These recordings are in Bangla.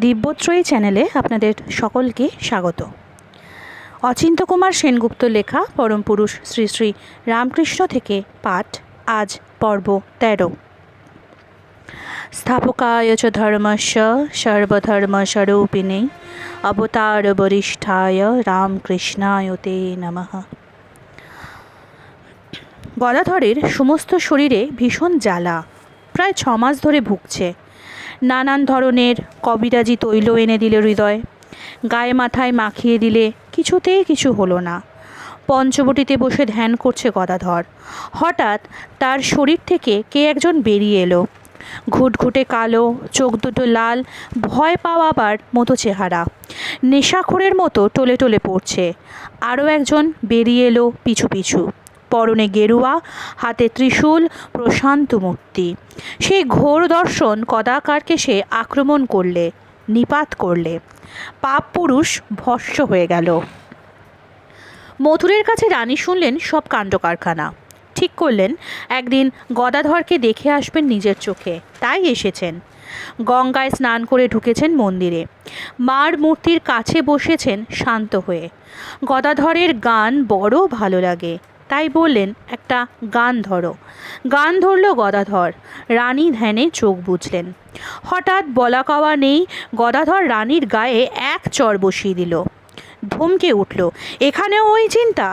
দিব্যত্রয়ী চ্যানেলে আপনাদের সকলকে স্বাগত। অচিন্ত্য কুমার সেনগুপ্ত লেখা পরম পুরুষ শ্রী শ্রী রামকৃষ্ণ থেকে পাঠ। আজ পর্ব 13। স্থাপকায় চ ধর্মস্য সর্বধর্মস্বরূপিণে অবতার বরিষ্ঠায় রামকৃষ্ণায় তে নমঃ। গদাধরের সমস্ত শরীরে ভীষণ জ্বালা, প্রায় 6 মাস ধরে ভুগছে। নানান ধরনের কবিরাজি তৈল এনে দিলে হৃদয়, গায়ে মাথায় মাখিয়ে দিলে কিছুতেই কিছু হলো না। পঞ্চবটিতে বসে ধ্যান করছে গদাধর। হঠাৎ তার শরীর থেকে কে একজন বেরিয়ে এলো। ঘুটঘুটে কালো, চোখ দুটো লাল, ভয় পাওয়াবার মতো চেহারা, নেশাখোরের মতো টলে টলে পড়ছে। আরও একজন বেরিয়ে এলো পিছু পিছু, পরনে গেরুয়া, হাতে ত্রিশূল, প্রশান্ত মূর্তি। সেই ঘোর দর্শন কদাকারকে সে আক্রমণ করলে, নিপাত করলে। পাপ পুরুষ ভস্ম হয়ে গেল। মথুরের কাছে রানী শুনলেন সব কাণ্ড কারখানা। ঠিক করলেন একদিন গদাধরকে দেখে আসবেন নিজের চোখে, তাই এসেছেন। গঙ্গায় স্নান করে ঢুকেছেন মন্দিরে। মার মূর্তির কাছে বসেছেন শান্ত হয়ে। গদাধরের গান বড় ভালো লাগে, তাই বললেন একটা গান ধরো। গান ধরল গদাধর। রানী ধ্যানে চোখ বুঝলেন। হঠাৎ বলা কওয়া নেই, গদাধর রানীর গায়ে এক চর বসিয়ে দিল। ধমকে উঠল, এখানেও ওই চিন্তা?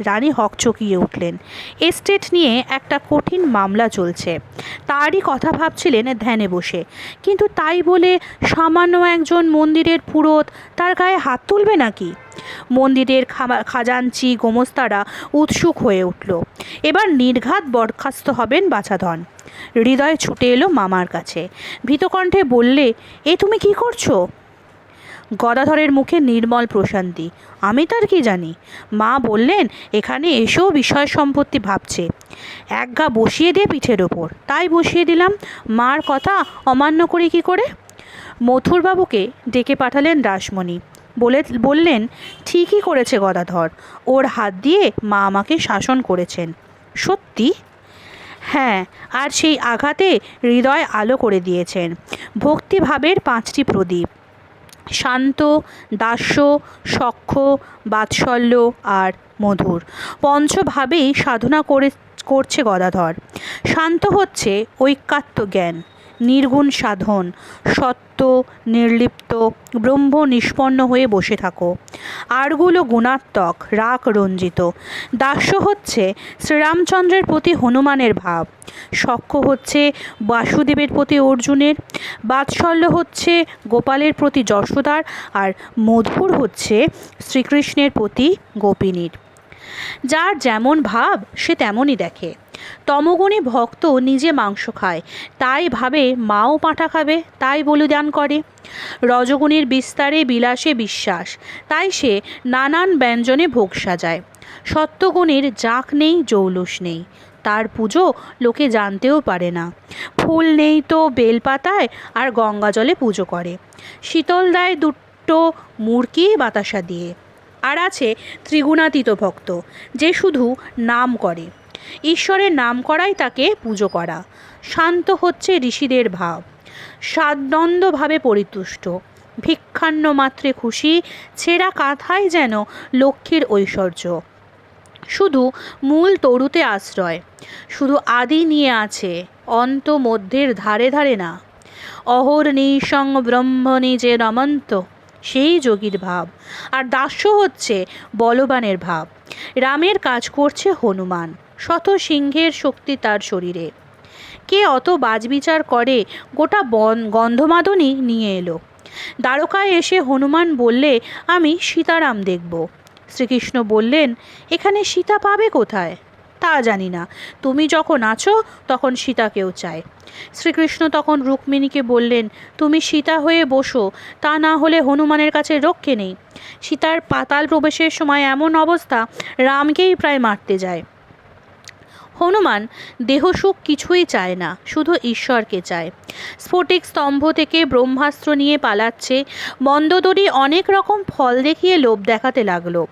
রানী হকচকিয়ে উঠলেন। এস্টেট নিয়ে একটা কঠিন মামলা চলছে, তারই কথা ভাবছিলেন ধ্যানে বসে। কিন্তু তাই বলে সামান্য একজন মন্দিরের পুরোহিত তার গায়ে হাত তুলবে নাকি? মন্দিরের খাজাঞ্চি গোমস্তারা উৎসুক হয়ে উঠল। এবার নির্ঘাত বরখাস্ত হবেন বাছাধন। হৃদয় ছুটে এলো মামার কাছে, ভীতকণ্ঠে বললে, এ তুমি কি করছো? গদাধরের মুখে নির্মল প্রশান্তি। আমি তার কি জানি? মা বললেন এখানে এসেও বিষয় সম্পত্তি ভাবছে। একগা বসিয়ে দিয়ে পিঠের ওপর, তাই বসিয়ে দিলাম। মার কথা অমান্য করি কি করে? মথুরবাবুকে ডেকে পাঠালেন রাসমণি। বললেন ঠিকই করেছে গদাধর, ওর হাত দিয়ে মা আমাকে শাসন করেছেন। সত্যি? হ্যাঁ, আর সেই আঘাতে হৃদয় আলো করে দিয়েছেন। ভক্তিভাবের 5টি প্রদীপ, শান্ত, দাস্য, সখ্য, বাৎসল্য আর মধুর, পঞ্চভাবেই সাধনা করছে গদাধর। শান্ত হচ্ছে ঐকাত্য জ্ঞান, নির্গুণ সাধন, সত্য, নির্লিপ্ত, ব্রহ্ম নিষ্পন্ন হয়ে বসে থাকো। আরগুলো গুণাত্মক, রাগ রঞ্জিত। দাস্য হচ্ছে শ্রীরামচন্দ্রের প্রতি হনুমানের ভাব, সখ্য হচ্ছে বাসুদেবের প্রতি অর্জুনের, বাৎসল্য হচ্ছে গোপালের প্রতি যশোদার, আর মধুর হচ্ছে শ্রীকৃষ্ণের প্রতি গোপিনীর। যার যেমন ভাব সে তেমনই দেখে। তমগুণী ভক্ত নিজে মাংস খায়, তাই ভাবে মাও পাঁঠা খাবে, তাই বলিদান করে। রজগুণীর বিস্তারে বিলাসে বিশ্বাস, তাই সে নানান ব্যঞ্জনে ভোগ সাজায়। সত্যগুণীর জাঁক নেই, জৌলুস নেই, তার পুজো লোকে জানতেও পারে না। ফুল নেই তো বেলপাতায় আর গঙ্গা জলে পুজো করে। শীতল দেয় দুটো মুরকি বাতাসা দিয়ে। আর আছে ত্রিগুণাতীত ভক্ত, যে শুধু নাম করে। ঈশ্বরের নাম করাই তাকে পুজো করা। শান্ত হচ্ছে ঋষিদের ভাব, সাদ্নন্দভাবে পরিতুষ্ট, ভিক্ষান্ন মাত্রে খুশি, ছেঁড়া কাঁথায় যেন লক্ষ্মীর ঐশ্বর্য। শুধু মূল তরুতে আশ্রয়, শুধু আদি নিয়ে আছে, অন্ত মধ্যের ধারে ধারে না। অহর নিঃসং ব্রহ্ম নিজে রমন্ত, সেই যোগীর ভাব। আর দাস্য হচ্ছে বলবানের ভাব। রামের কাজ করছে হনুমান, শত সিংহের শক্তি তার শরীরে। কে অত বাজবিচার করে, গোটা গন্ধমাদনই নিয়ে এলো। দ্বারকায় এসে হনুমান বললে আমি সীতারাম দেখব। শ্রীকৃষ্ণ বললেন এখানে সীতা পাবে কোথায়? তা জানি না, তুমি যখন আছো তখন সীতাকেও চায়। শ্রীকৃষ্ণ তখন রুক্মিণীকে বললেন তুমি সীতা হয়ে বসো, তা না হলে হনুমানের কাছে রক্ষে নেই। সীতার পাতাল প্রবেশের সময় এমন অবস্থা, রামকেই প্রায় মারতে যায়। হনুমান দেহসুখ কিছুই চায় না, শুধু ঈশ্বরকে চায়। স্ফটিক স্তম্ভ থেকে ব্রহ্মাস্ত্র নিয়ে পালাচ্ছে। মন্দোদরী অনেক রকম ফল দেখিয়ে লোভ দেখাতে লাগলো।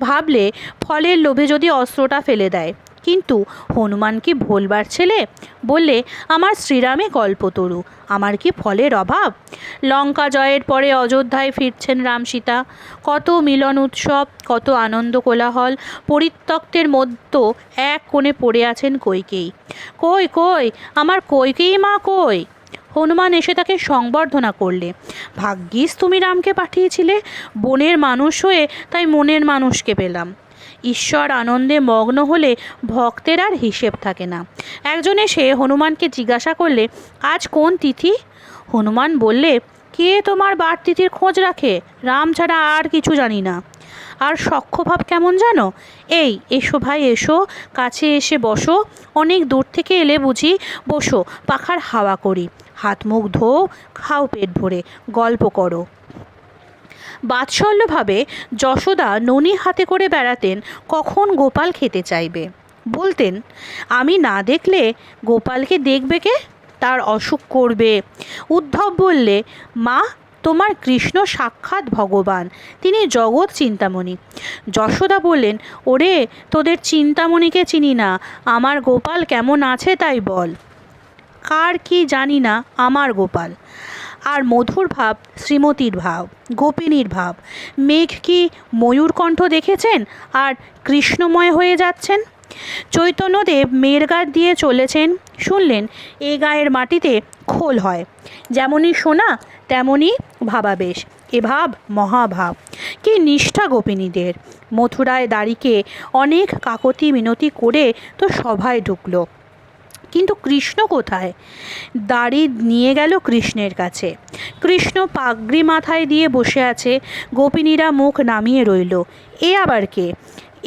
ভাবলে ফলের লোভে যদি অস্ত্রটা ফেলে দেয়। কিন্তু হনুমান কি ভোলবার ছেলে? বললে, আমার শ্রীরামে কল্পতরু, আমার কি ফলের অভাব? লঙ্কা জয়ের পরে অযোধ্যায় ফিরছেন রাম সীতা। কত মিলন উৎসব, কত আনন্দ কোলাহল। পরিত্যক্তের মধ্যে এক কোণে পড়ে আছেন কইকেয়ী। কই কই আমার কইকেয়ী মা কই? হনুমান এসে তাকে সংবর্ধনা করলে। ভাগ্যিস তুমি রামকে পাঠিয়েছিলে, বনের মানুষ হয়ে তাই মনের মানুষকে পেলাম। ঈশ্বর আনন্দে মগ্ন হলে ভক্তের আর হিসেব থাকে না। একজন এসে হনুমানকে জিজ্ঞাসা করলে, আজ কোন তিথি? হনুমান বললে, কে তোমার বার তিথির খোঁজ রাখে? রাম ছাড়া আর কিছু জানি না। আর সখ্যভাব কেমন জানো? এই এসো ভাই এসো, কাছে এসে বসো। অনেক দূর থেকে এলে বুঝি? বসো, পাখার হাওয়া করি। হাত মুখ ধোও, খাও পেট ভরে, গল্প করো। বাৎসল্যভাবে যশোদা ননি হাতে করে বেড়াতেন কখন গোপাল খেতে চাইবে। বলতেন, আমি না দেখলে গোপালকে দেখবে কে? তার অসুখ করবে। উদ্ধব বললে, মা, তোমার কৃষ্ণ সাক্ষাৎ ভগবান, তিনি জগৎ চিন্তামণি। যশোদা বললেন, ওরে, তোদের চিন্তামণিকে চিনি না, আমার গোপাল কেমন আছে তাই বল। কার কি জানি না, আমার গোপাল। আর মধুর ভাব শ্রীমতীর ভাব, গোপিনীর ভাব। মেঘ কি ময়ূরকণ্ঠ দেখেছেন আর কৃষ্ণময় হয়ে যাচ্ছেন? চৈতন্যদেব মেরগার দিয়ে চলেছেন, শুনলেন এ গায়ের মাটিতে খোল হয়, যেমনই সোনা তেমনই ভাবাবেশ। এ ভাব মহাভাব। কি নিষ্ঠা গোপিনীদের! মথুরায় দাঁড়িকে অনেক কাকতি মিনতি করে তো সভায় ঢুকলো, কিন্তু কৃষ্ণ কোথায়? দাড়ি নিয়ে গেল কৃষ্ণের কাছে। কৃষ্ণ পাগড়ি মাথায় দিয়ে বসে আছে, গোপিনীরা মুখ নামিয়ে রইল। এ আবার কে?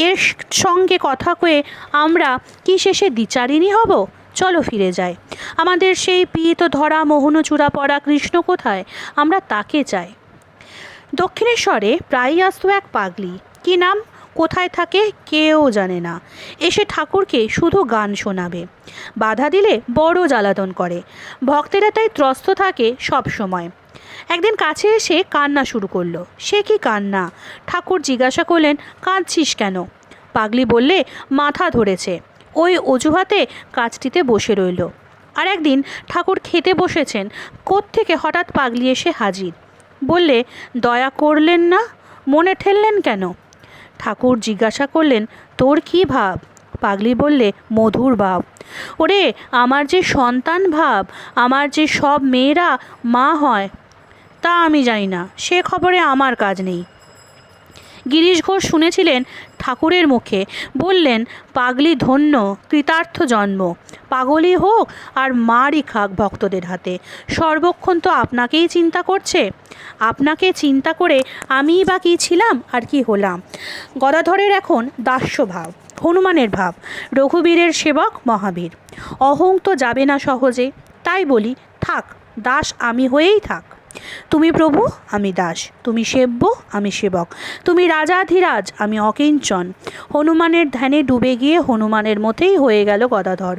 এর সঙ্গে কথা কয়ে আমরা কি শেষে দ্বিচারিণী হব? চলো ফিরে যাই। আমাদের সেই পীত ধরা মোহনচূড়া পরা কৃষ্ণ কোথায়? আমরা তাকে চাই। দক্ষিণেশ্বরে প্রায়ই আসতো এক পাগলি। কি নাম, কোথায় থাকে কেউ জানে না। এসে ঠাকুরকে শুধু গান শোনাবে, বাধা দিলে বড় জ্বালাতন করে। ভক্তেরা তাই ত্রস্ত থাকে সব সময়। একদিন কাছে এসে কান্না শুরু করলো। সে কি কান্না? ঠাকুর জিজ্ঞাসা করলেন, কাঁদছিস কেন? পাগলি বললে, মাথা ধরেছে। ওই অজুহাতে কাজটিতে বসে রইল। আর একদিন ঠাকুর খেতে বসেছেন, কোত্থেকে হঠাৎ পাগলি এসে হাজির। বললে, দয়া করলেন না, মনে ঠেললেন কেন? ঠাকুর জিজ্ঞাসা করলেন, তোর কি ভাব? পাগলি বললে, মধুর ভাব। ওরে, আমার যে সন্তান ভাব, আমার যে সব মেয়েরা মা হয়, তা আমি জানি না, সে খবরে আমার কাজ নেই। গিরিশ ঘোষ শুনেছিলেন ঠাকুরের মুখে, বললেন, পাগলি ধন্য, কৃতার্থ জন্ম। পাগলই হোক আর মারই খাক ভক্তদের হাতে, সর্বক্ষণ তো আপনাকেই চিন্তা করছে। আপনাকে চিন্তা করে আমিই বা কী ছিলাম আর কি হলাম। গদাধরের এখন দাস্য ভাব, হনুমানের ভাব, রঘুবীরের সেবক মহাবীর। অহং তো যাবে না সহজে, তাই বলি, থাক, দাস আমি হয়েই থাক। তুমি প্রভু, আমি দাস। তুমি সেব্য, আমি সেবক। তুমি রাজাধিরাজ, আমি অকিঞ্চন। হনুমানের ধ্যানে ডুবে গিয়ে হনুমানের মতোই হয়ে গেল গদাধর।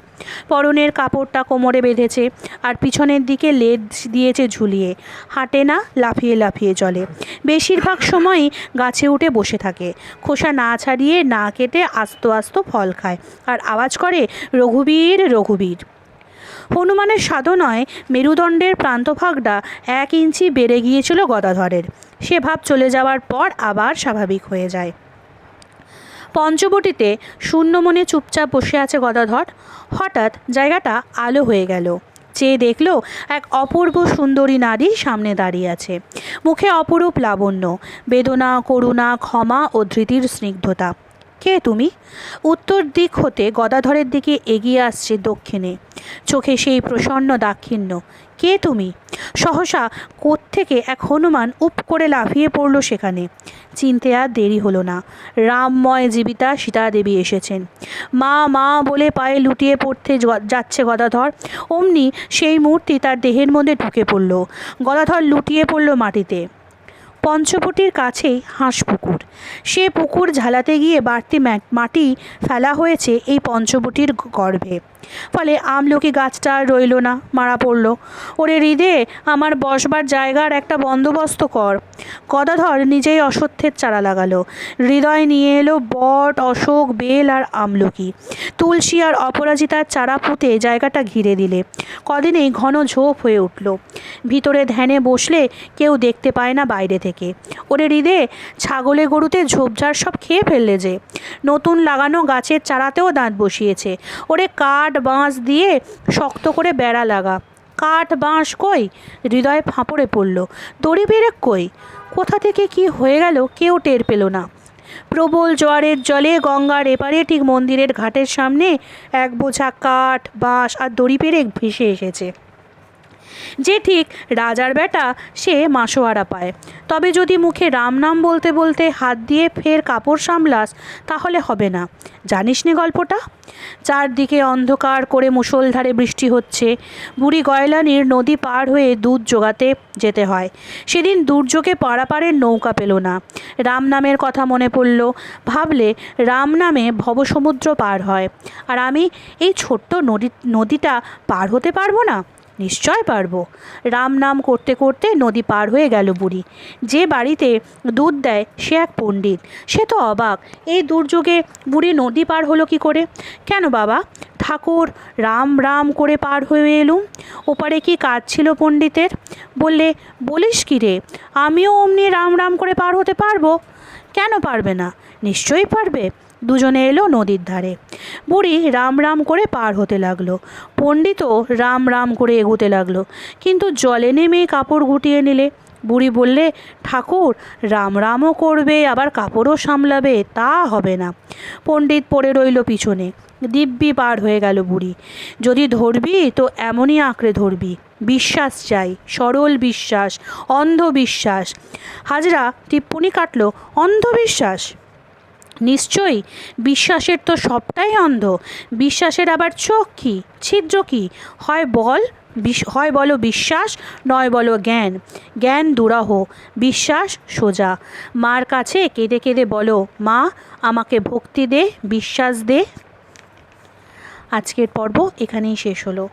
পরনের কাপড়টা কোমরে বেঁধেছে আর পিছনের দিকে লেজ দিয়েছে ঝুলিয়ে। হাঁটে না, লাফিয়ে লাফিয়ে চলে। বেশিরভাগ সময়ই গাছে উঠে বসে থাকে, খোসা না ছাড়িয়ে না কেটে আস্ত আস্ত ফল খায় আর আওয়াজ করে, রঘুবীর রঘুবীর। হনুমানের সাধনায় মেরুদণ্ডের প্রান্তভাগটা 1 ইঞ্চি বেড়ে গিয়েছিল গদাধরের। সে ভাব চলে যাওয়ার পর আবার স্বাভাবিক হয়ে যায়। পঞ্চবটিতে শূন্য মনে চুপচাপ বসে আছে গদাধর। হঠাৎ জায়গাটা আলো হয়ে গেল। চেয়ে দেখল এক অপূর্ব সুন্দরী নারী সামনে দাঁড়িয়ে আছে। মুখে অপরূপ লাবণ্য, বেদনা, করুণা, ক্ষমা ও ধৃতির স্নিগ্ধতা। কে তুমি? উত্তর দিক হতে গদাধরের দিকে এগিয়ে আসছে দক্ষিণে, চোখে সেই প্রসন্ন দাক্ষিণ্য। কে তুমি? সহসা কোত্থেকে এক হনুমান উপ করে লাফিয়ে পড়ল সেখানে। চিনতে আর দেরি হলো না, রামময় জীবিতা সীতা দেবী এসেছেন। মা মা বলে পায়ে লুটিয়ে পড়তে যাচ্ছে গদাধর। অমনি সেই মূর্তি তার দেহের মধ্যে ঢুকে পড়ল। গদাধর লুটিয়ে পড়ল মাটিতে। পঞ্চবটির কাছেই হাঁসপুকুর। সে পুকুর ঝালাতে গিয়ে বাড়তি মাটি ফেলা হয়েছে এই পঞ্চবটির গর্ভে। ফলে আমলকি গাছটা আর রইল না, মারা পড়ল। ওরে হৃদে, আমার বসবার জায়গার একটা বন্দোবস্ত কর। গদাধর নিজেই অশ্বত্থের চারা লাগালো। হৃদয় নিয়ে এলো বট, অশোক, বেল আর আমলকি। তুলসী আর অপরাজিতার চারা পুঁতে জায়গাটা ঘিরে দিলে। কদিনেই ঘন ঝোপ হয়ে উঠল। ভিতরে ধ্যানে বসলে কেউ দেখতে পায় না বাইরে থেকে। ওরে হৃদে, ছাগলে গরুতে ঝোপঝাড় সব খেয়ে ফেললে যে। নতুন লাগানো গাছের চারাতেও দাঁত বসিয়েছে। ওরে কাঠ বাঁশ দিয়ে শক্ত করে বেড়া লাগা। কাঠ বাঁশ কই? হৃদয় ফাঁপড়ে পড়ল। দড়ি পেরেক কই? কোথা থেকে কি হয়ে গেল কেউ টের পেল না। প্রবল জোয়ারের জলে গঙ্গার এপারে ঠিক মন্দিরের ঘাটের সামনে এক বোঝা কাঠ বাঁশ আর দড়ি পেরেক ভেসে এসেছে। যে ঠিক রাজার বেটা সে মাসোয়ারা পায়। তবে যদি মুখে রাম নাম বলতে বলতে হাত দিয়ে ফের কাপড় সামলাস তাহলে হবে না। জানিস নে গল্পটা? চারদিকে অন্ধকার করে মুষলধারে বৃষ্টি হচ্ছে। বুড়ি গয়লানির নদী পার হয়ে দুধ জোগাতে যেতে হয়। সেদিন দুর্যোগে পারাপারের নৌকা পেল না। রাম নামের কথা মনে পড়ল। ভাবলে রাম নামে ভবসমুদ্র পার হয়, আর আমি এই ছোট্ট নদীটা পার হতে পারবো না? নিশ্চয় পারবো। রাম নাম করতে করতে নদী পার হয়ে গেল বুড়ি। যে বাড়িতে দুধ দেয় সে এক পণ্ডিত। সে তো অবাক, এই দুর্যোগে বুড়ি নদী পার হলো কি করে? কেন বাবা, ঠাকুর রাম রাম করে পার হয়ে এলুম। ওপারে কি কাজ ছিল পণ্ডিতের? বললে, বলিস কি রে, আমিও অমনি রাম রাম করে পার হতে পারবো। কেন পারবে না? নিশ্চয়ই পারবে। দুজনে এলো নদীর ধারে। বুড়ি রাম রাম করে পার হতে লাগলো। পণ্ডিতও রাম রাম করে এগোতে লাগলো। কিন্তু জলে নেমেই কাপড় গুটিয়ে নিলে। বুড়ি বললে, ঠাকুর রাম রামও করবে আবার কাপড়ও সামলাবে, তা হবে না। পণ্ডিত পড়ে রইল পিছনে। দিব্যি পার হয়ে গেল বুড়ি। যদি ধরবি তো এমনই আঁকড়ে ধরবি। বিশ্বাস চাই, সরল বিশ্বাস, অন্ধবিশ্বাস। হাজরা টিপ্পনি কাটল, অন্ধবিশ্বাস? নিশ্চয়ই, বিশ্বাসের তো সবটাই অন্ধ। বিশ্বাসের আবার চোখ কি, ছিদ্র কি? হয় বলো বিশ্বাস, নয় বলো জ্ঞান। জ্ঞান দুরাহ, বিশ্বাস সোজা। মার কাছে কেঁদে কেঁদে বলো, মা আমাকে ভক্তি দে, বিশ্বাস দে। আজকের পর্ব এখানেই শেষ হলো।